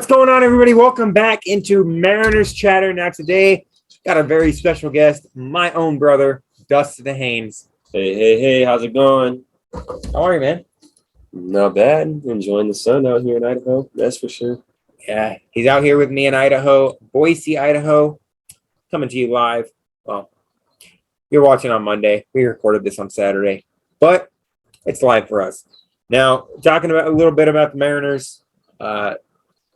What's going on, everybody? Welcome back into Mariners Chatter. Now, today, got a very special guest, my own brother, Dusten Haynes. Hey, how's it going? How are you, man? Not bad. Enjoying the sun out here in Idaho, that's for sure. Yeah, he's out here with me in Idaho, Boise, Idaho, coming to you live. Well, you're watching on Monday. We recorded this on Saturday, but it's live for us. Now, talking about a little bit about the Mariners,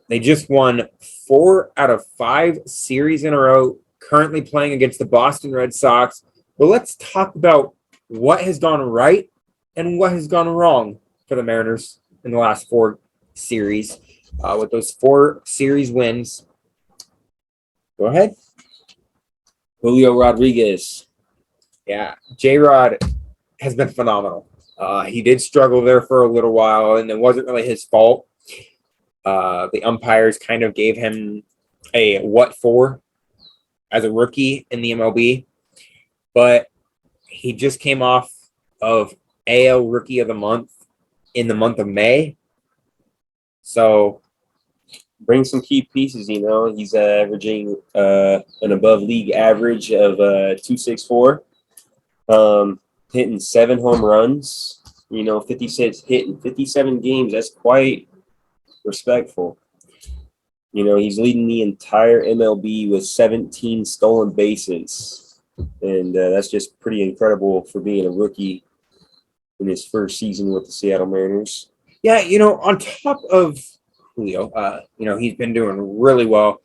they just won 4 out of 5 series in a row, currently playing against the Boston Red Sox. But let's talk about what has gone right and what has gone wrong for the Mariners in the last 4 series. With those 4 series wins. Go ahead. Julio Rodriguez. Yeah, J-Rod has been phenomenal. He did struggle there for a little while, and it wasn't really his fault. The umpires kind of gave him a what for as a rookie in the MLB, but he just came off of AL Rookie of the Month in the month of May. So bring some key pieces, He's averaging an above league average of 264, hitting 7 home runs, 56 hit in 57 games. That's quite respectful. He's leading the entire MLB with 17 stolen bases, and that's just pretty incredible for being a rookie in his first season with the Seattle Mariners. Yeah, on top of Julio, he's been doing really well.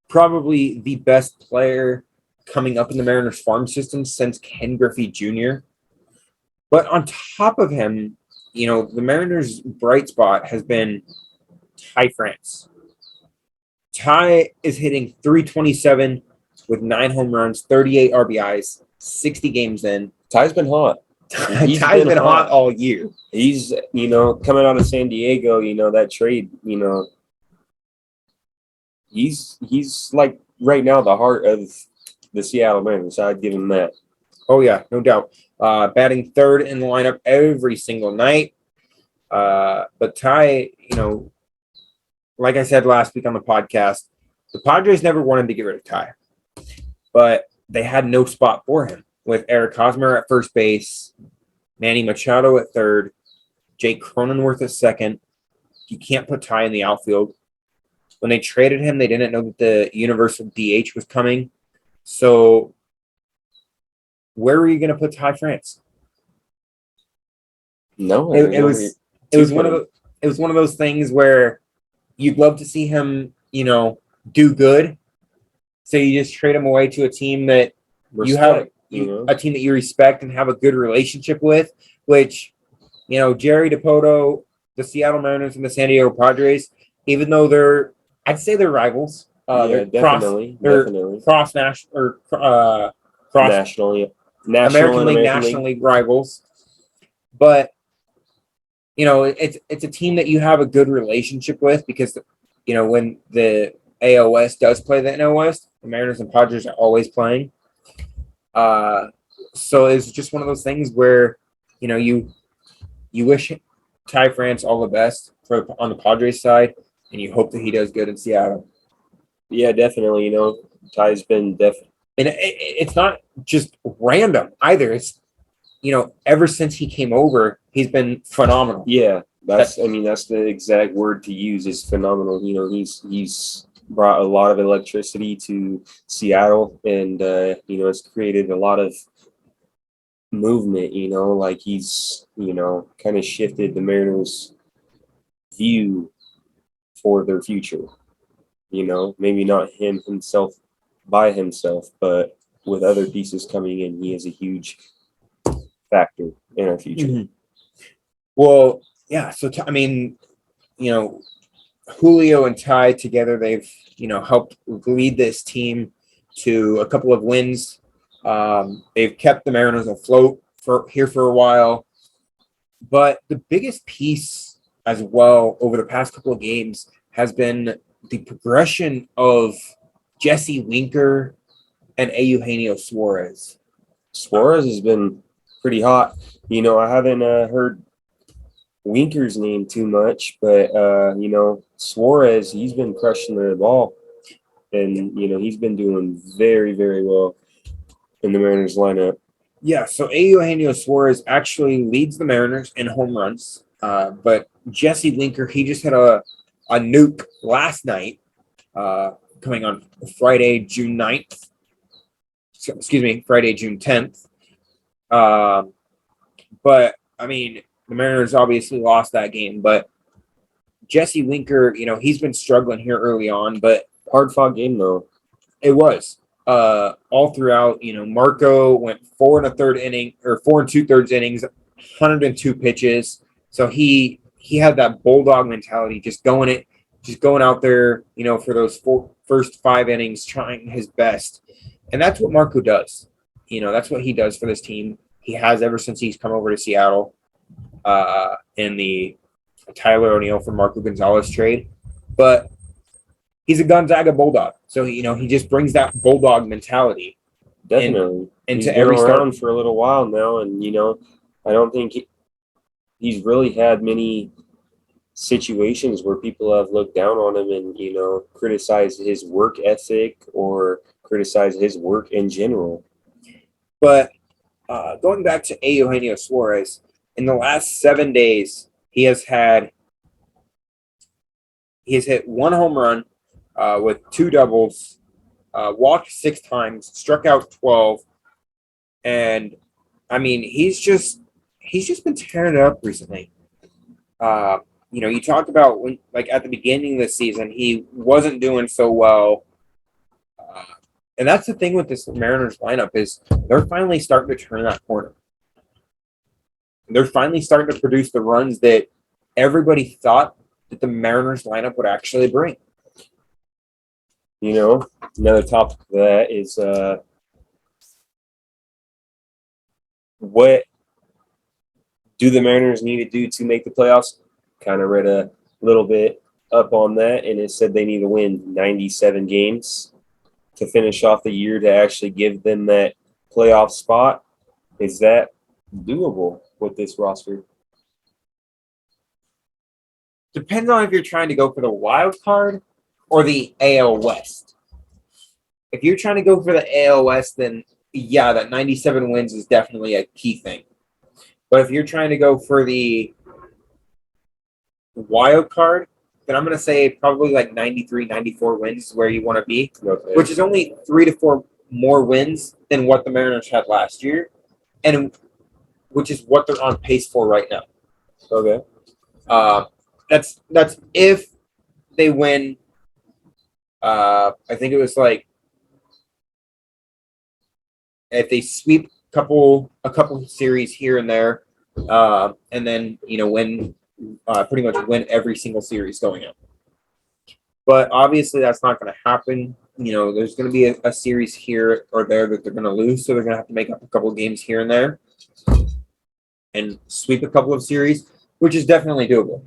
Probably the best player coming up in the Mariners farm system since Ken Griffey Jr. But on top of him, the Mariners' bright spot has been Ty France. Ty is hitting .327 with 9 home runs, 38 RBIs, 60 games in. Ty's been hot. Ty's been hot all year. He's, coming out of San Diego, that trade, he's like right now the heart of the Seattle Mariners. I'd give him that. Oh, yeah, no doubt. Batting third in the lineup every single night. But Ty, like I said last week on the podcast, the Padres never wanted to get rid of Ty, but they had no spot for him with Eric Hosmer at first base, Manny Machado at third, Jake Cronenworth at second. You can't put Ty in the outfield. When they traded him, they didn't know that the universal DH was coming. So where were you going to put Ty France? No, it was one of those things where you'd love to see him, do good. So you just trade him away to a team that a team that you respect and have a good relationship with, which, Jerry Dacota, the Seattle Mariners and the San Diego Padres, even though I'd say they're rivals. Definitely. American League, National League rivals. But it's a team that you have a good relationship with because, when the AL West does play the NL West, the Mariners and Padres are always playing. So it's just one of those things where, you wish Ty France all the best on the Padres side, and you hope that he does good in Seattle. Yeah, definitely. Ty's been definitely. And it's not just random either. It's, ever since he came over, he's been phenomenal. Yeah, that's the exact word to use is phenomenal. He's brought a lot of electricity to Seattle, and it's created a lot of movement. Like he's kind of shifted the Mariners' view for their future. Maybe not himself by himself, but with other pieces coming in, he is a huge factor in our future. Mm-hmm. Well, yeah. So, Julio and Ty together, they've, helped lead this team to a couple of wins. They've kept the Mariners afloat for a while. But the biggest piece as well over the past couple of games has been the progression of Jesse Winker and Eugenio Suarez. Suarez has been pretty hot. I haven't heard Winker's name too much, but Suarez, he's been crushing the ball, and he's been doing very, very well in the Mariners lineup. Yeah, so Eugenio Suarez actually leads the Mariners in home runs, but Jesse Winker, he just had a nuke last night, coming on Friday, June 9th. Excuse me, Friday, June 10th. But, I mean, the Mariners obviously lost that game, but Jesse Winker, he's been struggling here early on, but Hard fought game though. it was all throughout. Marco went 4 and 2/3 innings, 102 pitches. So he had that bulldog mentality, just going out there, for those first 5 innings, trying his best, and that's what Marco does. That's what he does for this team. He has ever since he's come over to Seattle, in the Tyler O'Neill for Marco Gonzalez trade, but he's a Gonzaga Bulldog. So, he just brings that Bulldog mentality Definitely. into He's been every around start. for a little while now, and I don't think he's really had many situations where people have looked down on him and criticized his work ethic or criticized his work in general. But going back to Eugenio Suarez, in the last 7 days, he has hit one home run, with 2 doubles, walked 6 times, struck out 12, and I mean he's just been tearing it up recently. You talked about when, like, at the beginning of the season, he wasn't doing so well, uh, and that's the thing with this Mariners lineup is they're finally starting to turn that corner. They're finally starting to produce the runs that everybody thought that the Mariners lineup would actually bring. Another topic of that is what do the Mariners need to do to make the playoffs? Kind of read a little bit up on that, and it said they need to win 97 games to finish off the year to actually give them that playoff spot. Is that doable with this roster? Depends on if you're trying to go for the wild card or the AL West. If you're trying to go for the AL West, then yeah, that 97 wins is definitely a key thing. But if you're trying to go for the wild card, then I'm going to say probably like 93, 94 wins is where you want to be, Okay. which is only 3 to 4 more wins than what the Mariners had last year, and which is what they're on pace for right now. Okay. That's if they win. I think it was like if they sweep a couple series here and there, and then win, pretty much win every single series going out. But obviously, that's not going to happen. There's going to be a series here or there that they're going to lose, so they're going to have to make up a couple of games here and there and sweep a couple of series, which is definitely doable.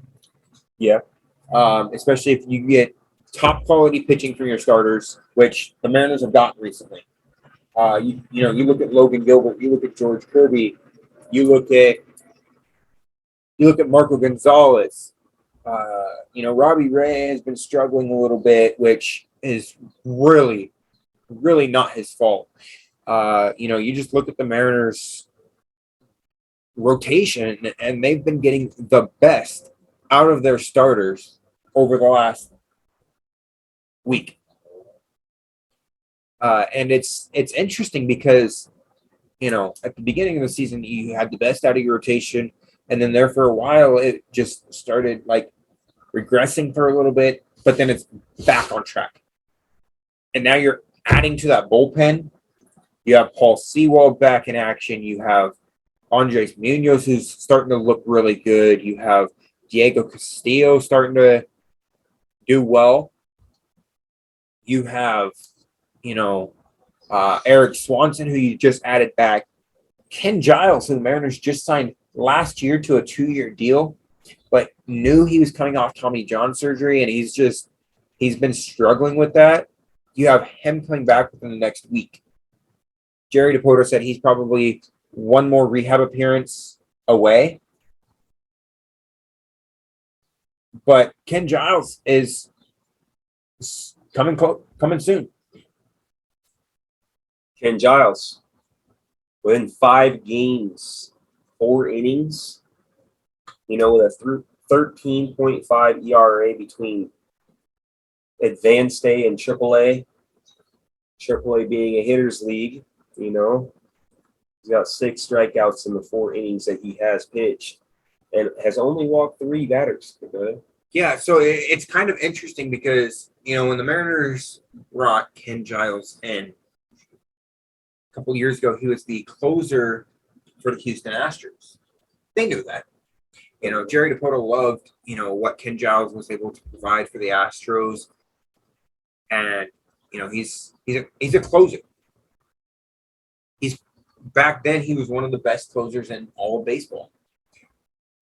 Yeah. Especially if you get top quality pitching from your starters, which the Mariners have gotten recently. You look at Logan Gilbert, you look at George Kirby, you look at Marco Gonzalez. Robbie Ray has been struggling a little bit, which is really, really not his fault. You just look at the Mariners rotation, and they've been getting the best out of their starters over the last week. And it's interesting because, at the beginning of the season, you had the best out of your rotation, and then there for a while, it just started like regressing for a little bit, but then it's back on track. And now you're adding to that bullpen. You have Paul Sewald back in action. You have Andres Munoz, who's starting to look really good. You have Diego Castillo starting to do well. You have, Eric Swanson, who you just added back. Ken Giles, who the Mariners just signed last year to a 2-year deal, but knew he was coming off Tommy John surgery, and he's been struggling with that. You have him coming back within the next week. Jerry Dacota said he's probably one more rehab appearance away. But Ken Giles is coming soon. Ken Giles, within 5 games, 4 innings, with a 13.5 ERA between Advanced A and AAA. AAA being a hitter's league, he's got 6 strikeouts in the 4 innings that he has pitched, and has only walked 3 batters. Yeah, so it's kind of interesting because when the Mariners brought Ken Giles in a couple years ago, he was the closer for the Houston Astros. They knew that. Jerry Dacota loved what Ken Giles was able to provide for the Astros, and he's a closer. Back then he was one of the best closers in all of baseball.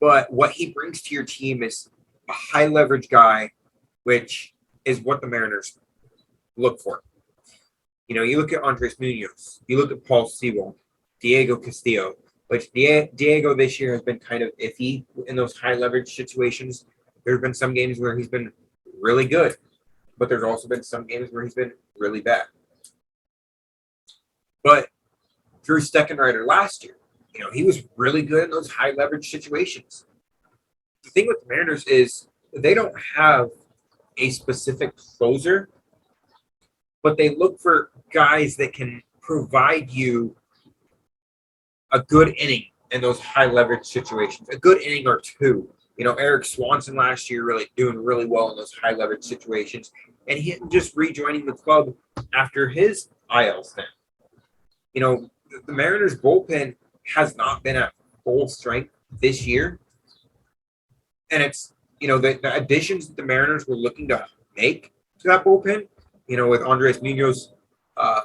But what he brings to your team is a high leverage guy, which is what the Mariners look for. You look at Andres Munoz, you look at Paul Sewell, Diego Castillo, which Diego this year has been kind of iffy in those high leverage situations. There have been some games where he's been really good, but there's also been some games where he's been really bad. But Drew Steckenrider last year, he was really good in those high leverage situations. The thing with the Mariners is they don't have a specific closer, but they look for guys that can provide you a good inning in those high leverage situations, a good inning or two. Eric Swanson last year really doing really well in those high leverage situations, and he just rejoining the club after his IL stint. The Mariners bullpen has not been at full strength this year, and it's the additions that the Mariners were looking to make to that bullpen. With Andres Munoz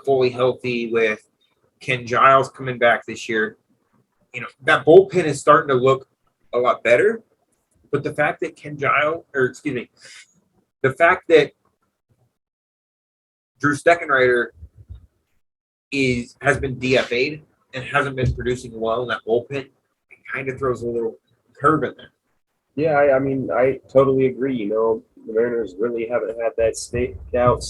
fully healthy, with Ken Giles coming back this year, that bullpen is starting to look a lot better. But the fact that the fact that Drew Steckenrider has been DFA'd and hasn't been producing well in that bullpen, it kind of throws a little curve in there. Yeah, I totally agree. The Mariners really haven't had that standout,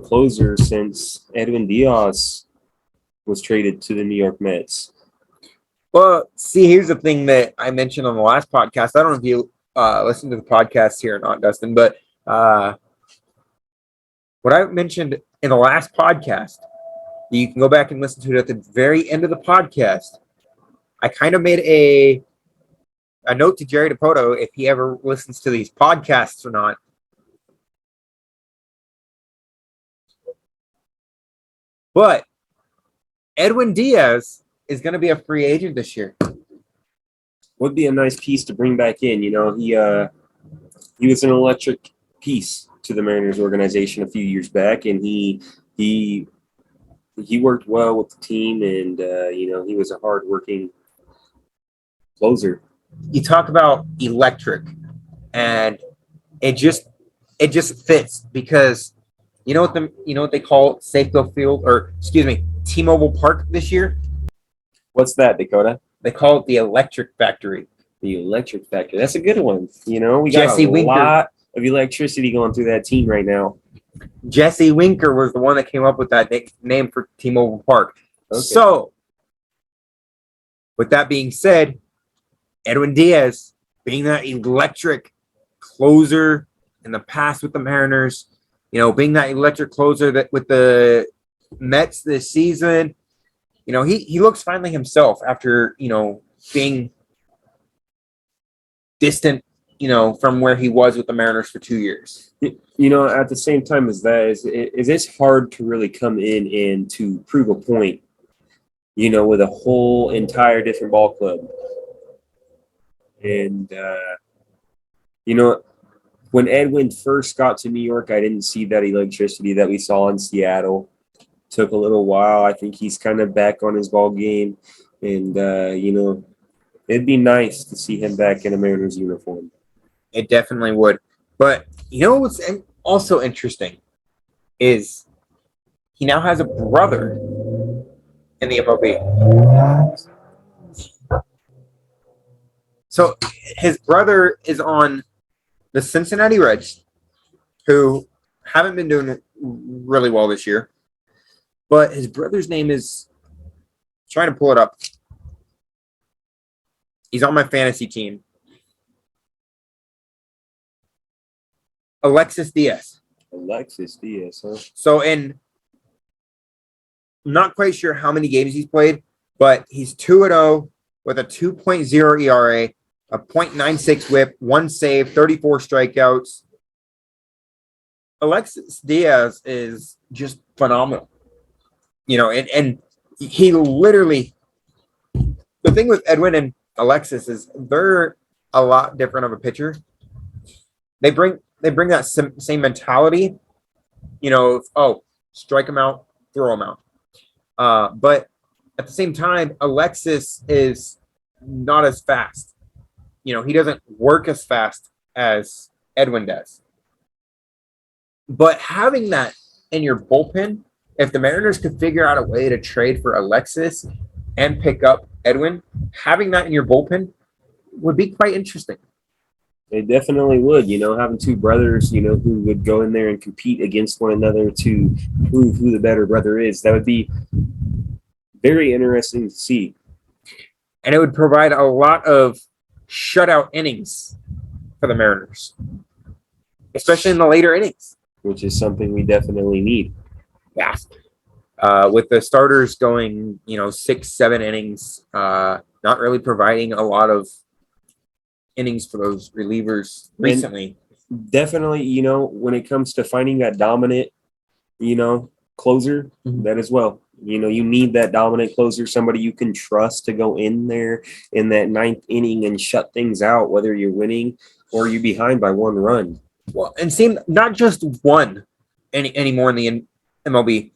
closer since Edwin Diaz was traded to the New York Mets. Well, see, here's the thing that I mentioned on the last podcast. I don't know if you listen to the podcast here or not, Dustin, but what I mentioned in the last podcast, you can go back and listen to it at the very end of the podcast. I kind of made a note to Jerry Dacota if he ever listens to these podcasts or not. But Edwin Diaz is going to be a free agent this year. Would be a nice piece to bring back in. He was an electric piece to the Mariners organization a few years back, and he worked well with the team, and he was a hardworking closer. You talk about electric, and it just fits because you know what they call Safeco Field, or excuse me, T-Mobile Park this year. What's that, Dacota? They call it the Electric Factory. The Electric Factory. That's a good one. We got a lot of electricity going through that team right now. Jesse Winker was the one that came up with that name for T-Mobile Park. Okay. So, with that being said, Edwin Diaz being that electric closer in the past with the Mariners, being that electric closer that with the Mets this season, he looks finally himself after, being distant, from where he was with the Mariners for 2 years. At the same time as that, it's hard to really come in and to prove a point, with a whole entire different ball club. And, when Edwin first got to New York, I didn't see that electricity that we saw in Seattle. Took a little while. I think he's kind of back on his ball game. And, it'd be nice to see him back in a Mariners uniform. It definitely would. But, what's also interesting is he now has a brother in the MLB. So his brother is on the Cincinnati Reds, who haven't been doing really well this year. But his brother's name is, trying to pull it up. He's on my fantasy team. Alexis Diaz. Alexis Diaz, huh? So I'm not quite sure how many games he's played, but he's 2-0 with a 2.0 ERA, a .96 whip, 1 save, 34 strikeouts. Alexis Diaz is just phenomenal. And he literally, the thing with Edwin and Alexis is they're a lot different of a pitcher. They bring that same mentality, strike him out, throw him out. But at the same time, Alexis is not as fast. He doesn't work as fast as Edwin does. But having that in your bullpen, if the Mariners could figure out a way to trade for Alexis and pick up Edwin, having that in your bullpen would be quite interesting. It definitely would, having two brothers, who would go in there and compete against one another to prove who the better brother is. That would be very interesting to see. And it would provide a lot of shutout innings for the Mariners, especially in the later innings. Which is something we definitely need. Yeah. With the starters going, 6-7 innings, not really providing a lot of innings for those relievers recently. And definitely, when it comes to finding that dominant, closer, that as well. You need that dominant closer, somebody you can trust to go in there in that 9th inning and shut things out, whether you're winning or you're behind by 1 run. Well, and seem not just one anymore in the MLB.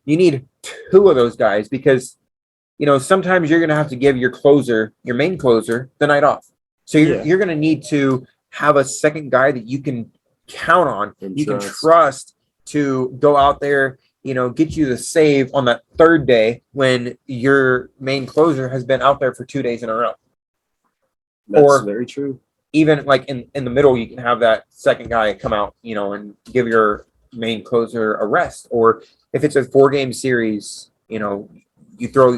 You need 2 of those guys because, sometimes you're going to have to give your main closer, the night off. So you're going to need to have a second guy that you can count on, you can trust to go out there, get you the save on that 3rd day when your main closer has been out there for 2 days in a row. That's very true. Even like in the middle, you can have that second guy come out, and give your main closer a rest. Or if it's a 4-game series, you throw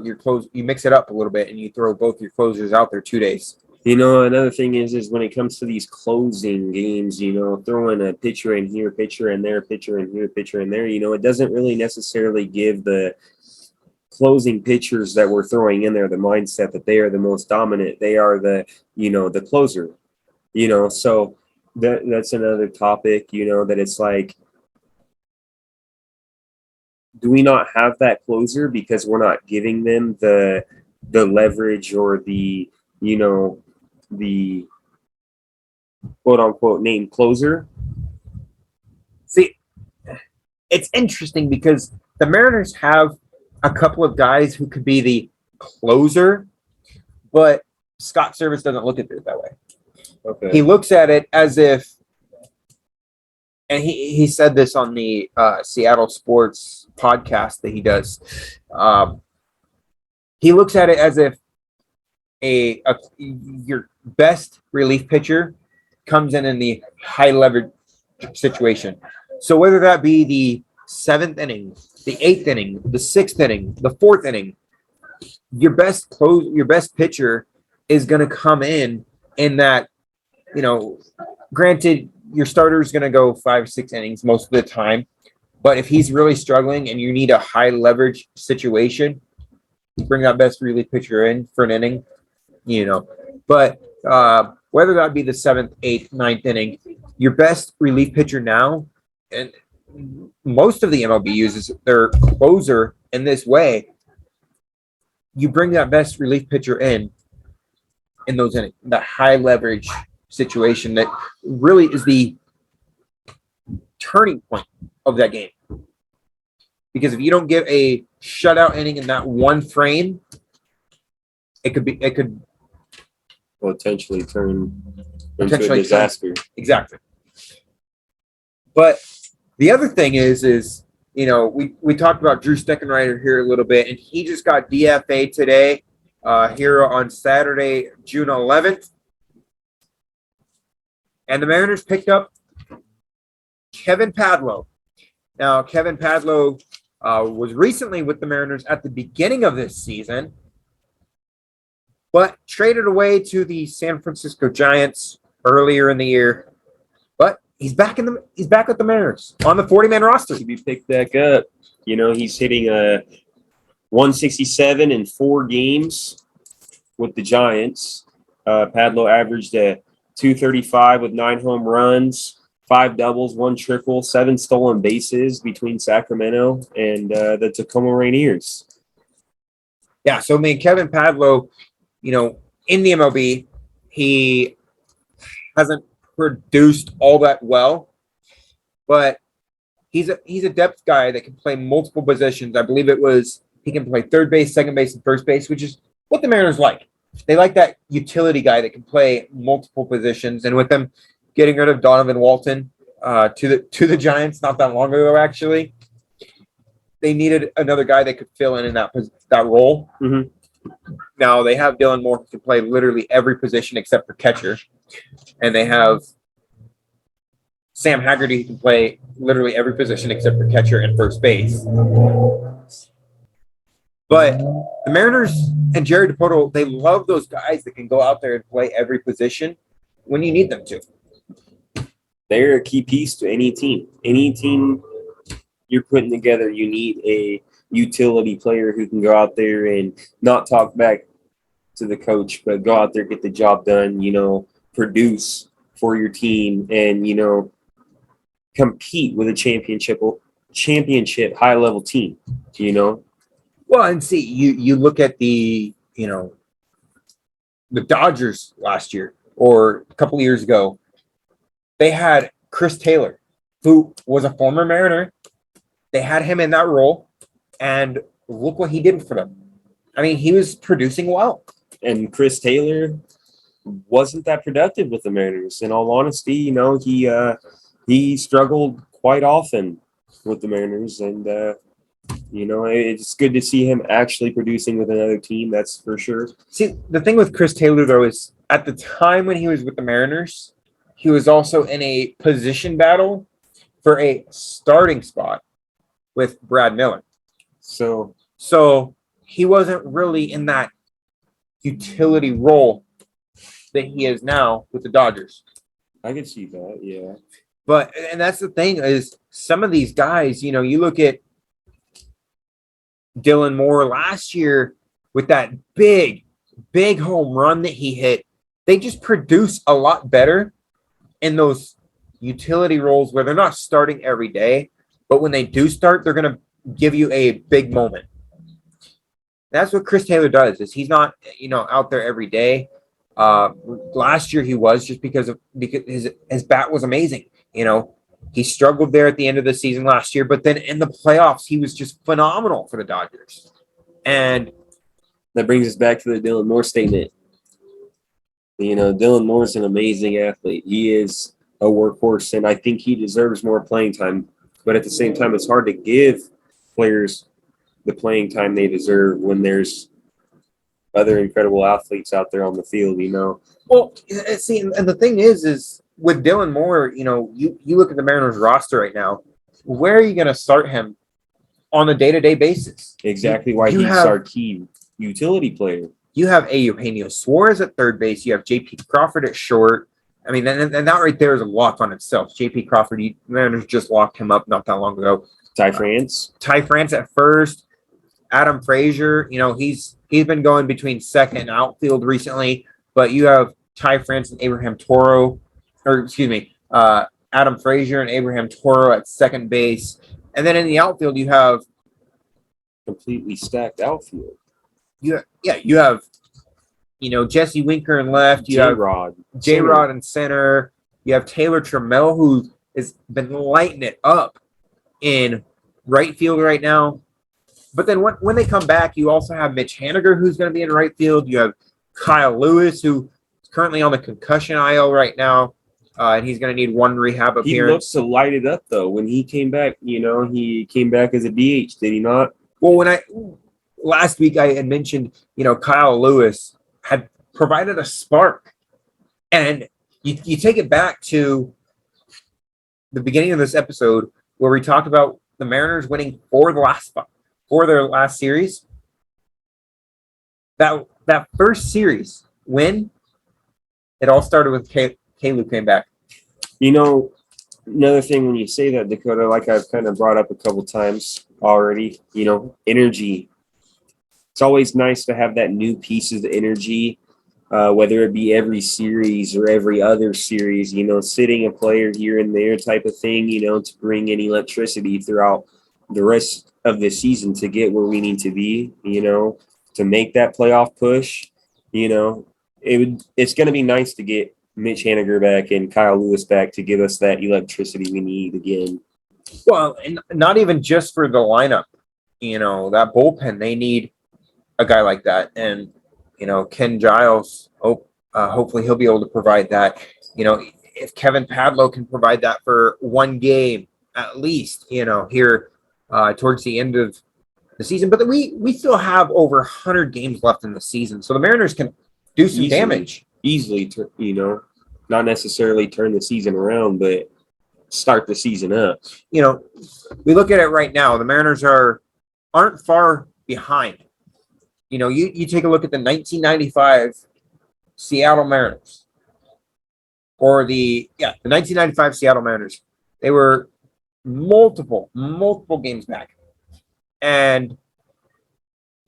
you mix it up a little bit and you throw both your closers out there 2 days. Another thing is when it comes to these closing games, throwing a pitcher in here, pitcher in there, pitcher in here, pitcher in there, it doesn't really necessarily give the closing pitchers that we're throwing in there the mindset that they are the most dominant. They are the closer, so that's another topic, that it's like, do we not have that closer because we're not giving them the leverage or the quote unquote name closer? See, it's interesting because the Mariners have a couple of guys who could be the closer, but Scott Service doesn't look at it that way. Okay. He looks at it as if, and he said this on the Seattle Sports podcast that he does. He looks at it as if your best relief pitcher comes in the high leverage situation. So whether that be the 7th inning, the 8th inning, the 6th inning, the 4th inning, your best pitcher is going to come in that, granted, your starter is going to go 5-6 innings most of the time, but if he's really struggling and you need a high leverage situation, you bring that best relief pitcher in for an inning, But whether that be the 7th, 8th, 9th inning, your best relief pitcher now, and most of the MLB uses their closer in this way. You bring that best relief pitcher in those innings, that high leverage situation that really is the turning point of that game. Because if you don't get a shutout inning in that one frame, it could potentially turn into a disaster. Exactly. But the other thing is we talked about Drew Steckenrider here a little bit, and he just got DFA today here on Saturday, June 11th. And the Mariners picked up Kevin Padlo. Now, Kevin Padlo was recently with the Mariners at the beginning of this season, but traded away to the San Francisco Giants earlier in the year. But he's back with the Mariners on the 40-man roster. To be picked back up. He's hitting a 167 in 4 games with the Giants. Padlo averaged a 235 with 9 home runs, 5 doubles, 1 triple, 7 stolen bases between Sacramento and the Tacoma Rainiers. Yeah, so Kevin Padlo, in the MLB, he hasn't produced all that well, but he's a depth guy that can play multiple positions. I believe he can play third base, second base, and first base, which is what the Mariners like. They like that utility guy that can play multiple positions. And with them getting rid of Donovan Walton to the Giants not that long ago, actually, they needed another guy that could fill in that role. Mm-hmm. Now they have Dylan Moore who can play literally every position except for catcher, and they have Sam Haggerty who can play literally every position except for catcher and first base. But the Mariners and Jerry Dacota, they love those guys that can go out there and play every position when you need them to. They're a key piece to any team. Any team you're putting together, you need a utility player who can go out there and not talk back to the coach, but go out there, get the job done, produce for your team and, compete with a championship high-level team, Well, and see, you look at the Dodgers last year or a couple of years ago, they had Chris Taylor, who was a former Mariner. They had him in that role, and look what he did for them. I mean, he was producing well. And Chris Taylor wasn't that productive with the Mariners. In all honesty, he struggled quite often with the Mariners, and it's good to see him actually producing with another team. That's for sure. See, the thing with Chris Taylor, though, is at the time when he was with the Mariners, he was also in a position battle for a starting spot with Brad Miller. So he wasn't really in that utility role that he is now with the Dodgers. I can see that, yeah. And that's the thing is some of these guys, you look at Dylan Moore last year with that big home run that he hit. They just produce a lot better in those utility roles where they're not starting every day, but when they do start, they're going to give you a big moment. That's what Chris Taylor does. Is he's not out there every day. Last year he was just because his bat was amazing. He struggled there at the end of the season last year, but then in the playoffs he was just phenomenal for the Dodgers. And that brings us back to the Dylan Moore statement. Dylan Moore's an amazing athlete. He is a workhorse, and I think he deserves more playing time. But at the same time, it's hard to give players the playing time they deserve when there's other incredible athletes out there on the field, Well, see, and the thing is with Dylan Moore, you look at the Mariners roster right now, where are you going to start him on a day-to-day basis? Exactly why he's our key utility player. You have Eugenio Suarez at third base. You have J.P. Crawford at short. I mean, and that right there is a lock on itself. J.P. Crawford, the Mariners just locked him up not that long ago. Ty France at first. Adam Frazier, he's been going between second and outfield recently. But you have Ty France and Adam Frazier and Abraham Toro at second base. And then in the outfield, you have completely stacked outfield. You have Jesse Winker in left. You have J-Rod in center. You have Taylor Trammell, who has been lighting it up in right field right now. But then when they come back, you also have Mitch Haniger, who's going to be in right field. You have Kyle Lewis, who is currently on the concussion IL right now, and he's going to need one rehab appearance. He looks to light it up, though. When he came back, he came back as a DH, did he not? Well, last week I had mentioned, Kyle Lewis had provided a spark. And you take it back to the beginning of this episode where we talked about the Mariners winning for their last series. That first series win, it all started with Kalu came back. Another thing when you say that, Dakota, like I've kind of brought up a couple times already, energy. It's always nice to have that new piece of energy, whether it be every series or every other series, sitting a player here and there type of thing, to bring in electricity throughout the rest of the season to get where we need to be, to make that playoff push. It's going to be nice to get Mitch Haniger back and Kyle Lewis back to give us that electricity we need again. Well, and not even just for the lineup, that bullpen, they need a guy like that. And, Ken Giles, hopefully he'll be able to provide that. If Kevin Padlow can provide that for one game at least, here towards the end of the season. But we still have over 100 games left in the season. So the Mariners can do some damage. Easily, not necessarily turn the season around, but start the season up. We look at it right now. The Mariners aren't far behind. You take a look at the 1995 Seattle Mariners, or the 1995 Seattle Mariners. They were multiple games back, and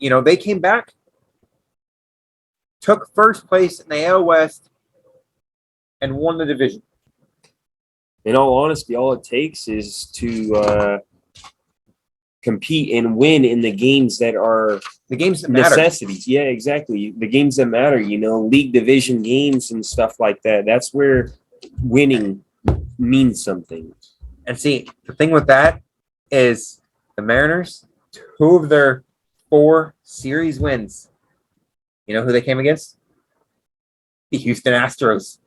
they came back, took first place in the AL West, and won the division. In all honesty, all it takes is to compete and win in the games that are the games that necessities. matter. Yeah, exactly. The games that matter, league division games and stuff like that. That's where winning means something. And see, the thing with that is the Mariners, 2 of their 4 series wins. You know who they came against? The Houston Astros.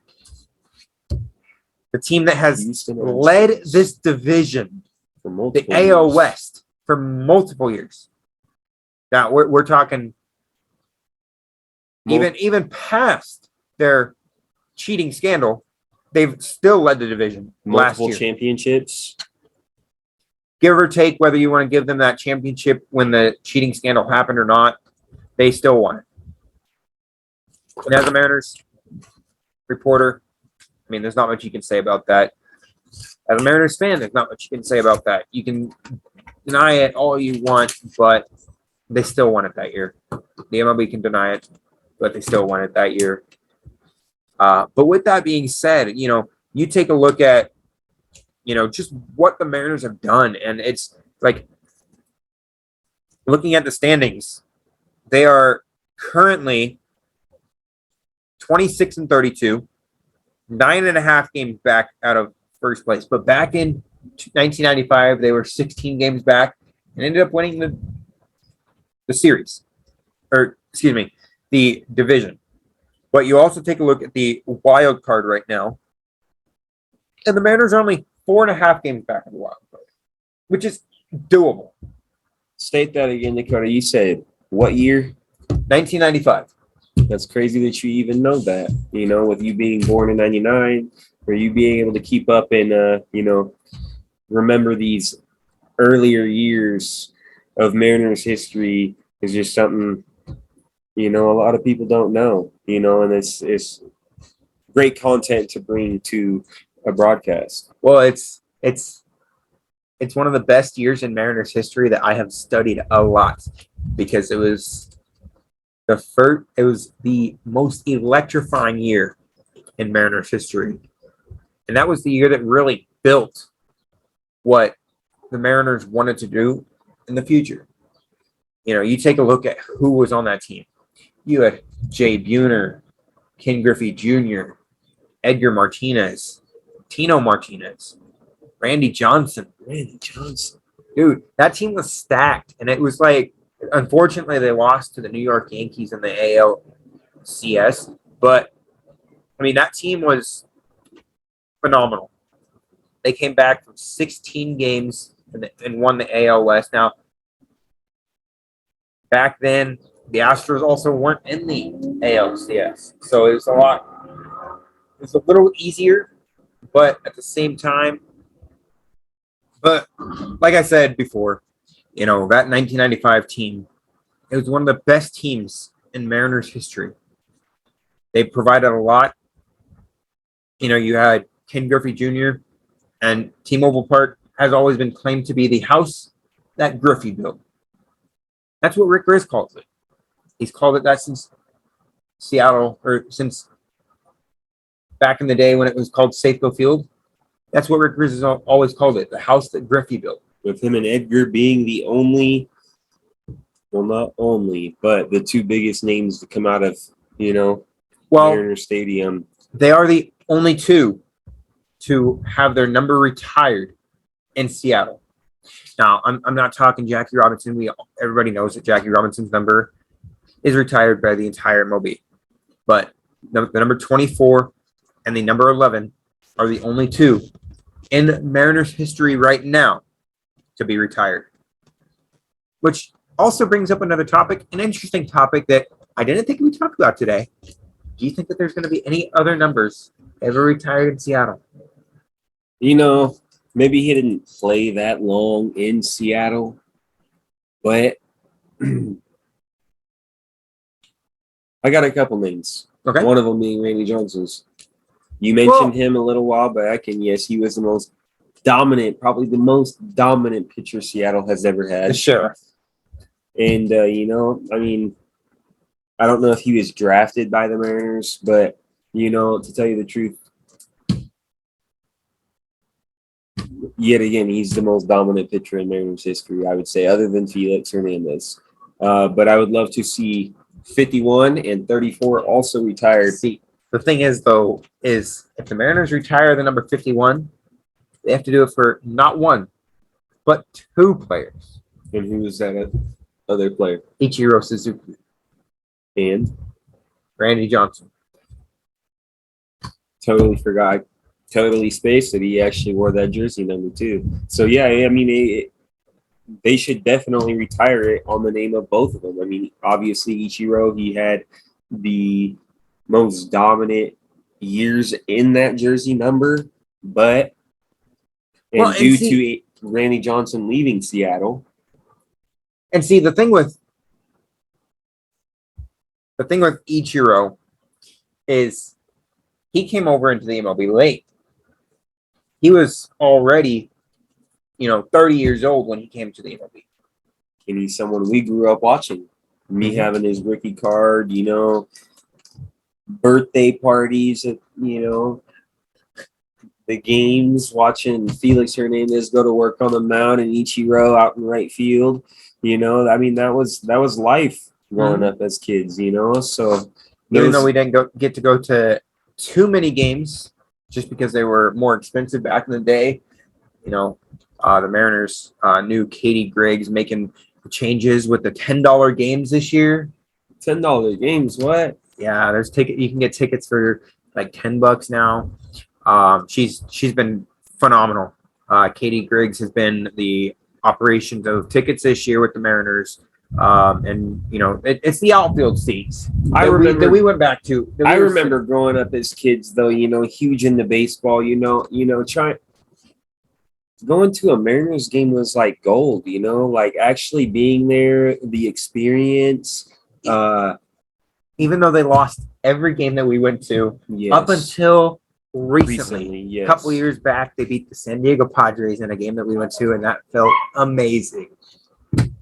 The team that has led this division, the AL West, for multiple years. Now we're talking even past their cheating scandal, they've still led the division. Multiple last year. Championships. Give or take whether you want to give them that championship when the cheating scandal happened or not, they still won it. And as a Mariners reporter, there's not much you can say about that. As a Mariners fan, there's not much you can say about that. You can deny it all you want, but they still won it that year. The MLB can deny it, but they still won it that year. But with that being said, you take a look at, just what the Mariners have done, and it's like looking at the standings, they are currently 26-32, 9.5 games back out of first place. But back in 1995, they were 16 games back and ended up winning the series, or excuse me, the division. But you also take a look at the wild card right now, and the Mariners are only 4.5 games back of the wild card, which is doable. State that again, Dakota. You said what year? 1995. That's crazy that you even know that, with you being born in 99, or you being able to keep up and, remember these earlier years of Mariners history is just something, a lot of people don't know, and it's great content to bring to a broadcast. Well, it's one of the best years in Mariners history that I have studied a lot, because it was the most electrifying year in Mariners history. And that was the year that really built what the Mariners wanted to do in the future. You take a look at who was on that team. You had Jay Buhner, Ken Griffey Jr., Edgar Martinez, Tino Martinez, Randy Johnson. Dude, that team was stacked. And it was like, unfortunately, they lost to the New York Yankees in the ALCS. But, that team was phenomenal. They came back from 16 games and won the AL West. Now, back then, the Astros also weren't in the ALCS. So it was a little easier, but at the same time, but like I said before, that 1995 team, it was one of the best teams in Mariners history. They provided a lot. You had Ken Griffey Jr., and T-Mobile Park has always been claimed to be the house that Griffey built. That's what Rick Grizz calls it. He's called it that since Seattle, or since back in the day when it was called Safeco Field. That's what Rick Grizz has always called it, the house that Griffey built. With him and Edgar being the only, well, not only, but the two biggest names to come out of, Mariner Stadium. They are the only two to have their number retired in Seattle. Now, I'm not talking Jackie Robinson. Everybody knows that Jackie Robinson's number is retired by the entire MLB. But the number 24 and the number 11 are the only two in Mariners history right now to be retired. Which also brings up another topic, an interesting topic that I didn't think we'd talk about today. Do you think that there's going to be any other numbers ever retired in Seattle? Maybe he didn't play that long in Seattle, but I got a couple names. Okay. One of them being Randy Johnson's. You mentioned him a little while back, and yes, he was the most dominant, probably the most dominant pitcher Seattle has ever had. Sure. And, I don't know if he was drafted by the Mariners, but, to tell you the truth, yet again, he's the most dominant pitcher in Mariners history, I would say, other than Felix Hernandez. But I would love to see 51 and 34 also retired. See, the thing is, though, is if the Mariners retire the number 51, they have to do it for not one, but two players. And who was that other player? Ichiro Suzuki. And Randy Johnson. Totally forgot. Totally spaced that he actually wore that jersey number too. So, yeah, they should definitely retire it on the name of both of them. Obviously, Ichiro, he had the most dominant years in that jersey number, but due to Randy Johnson leaving Seattle. And see, the thing with Ichiro is he came over into the MLB late. He was already, 30 years old when he came to the MLB. And he's someone we grew up watching. Me having his rookie card, birthday parties, the games, watching Felix Hernandez go to work on the mound and Ichiro out in right field. That was life growing up as kids, So even though we didn't get to go to too many games, just because they were more expensive back in the day, the Mariners knew Katie Griggs making changes with the $10 games this year. $10 games, what? Yeah, there's you can get tickets for like $10 now. She's been phenomenal. Katie Griggs has been the operations of tickets this year with the Mariners. It's the outfield seats that we went back to. I remember growing up as kids, though, huge into baseball, going to a Mariners game was like gold, like actually being there, the experience. Even though they lost every game that we went to up until recently, yes. A couple of years back, they beat the San Diego Padres in a game that we went to, and that felt amazing.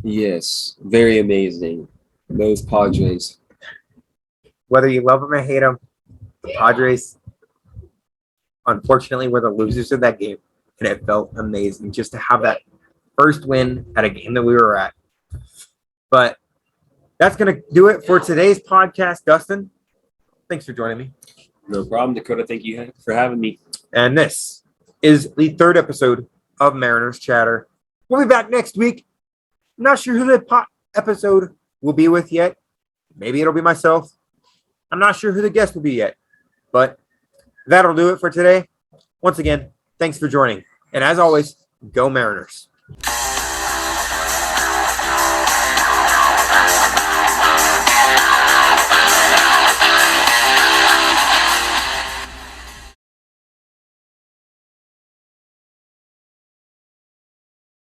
Yes, very amazing. Those Padres. Whether you love them or hate them, the Padres, unfortunately, were the losers of that game. And it felt amazing just to have that first win at a game that we were at. But that's going to do it for today's podcast, Dustin. Thanks for joining me. No problem, Dakota. Thank you for having me. And this is the third episode of Mariners Chatter. We'll be back next week. I'm not sure who the episode will be with yet. Maybe it'll be myself. I'm not sure who the guest will be yet. But that'll do it for today. Once again, thanks for joining. And as always, go Mariners.